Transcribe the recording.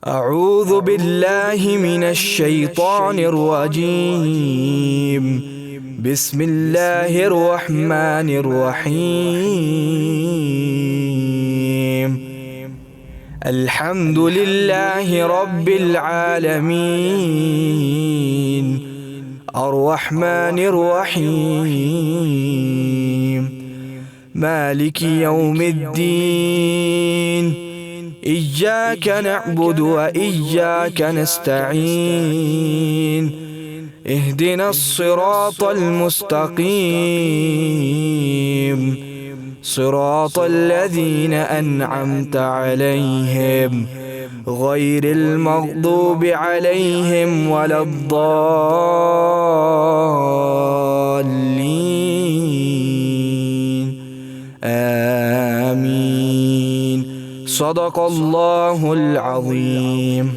أعوذ بالله من الشيطان الرجيم. بسم الله الرحمن الرحيم. الحمد لله رب العالمين، الرحمن الرحيم، مالك يوم الدين. إياك نعبد وإياك نستعين. اهدنا الصراط المستقيم، صراط الذين أنعمت عليهم غير المغضوب عليهم ولا الضالين. آمين. صدق الله العظيم.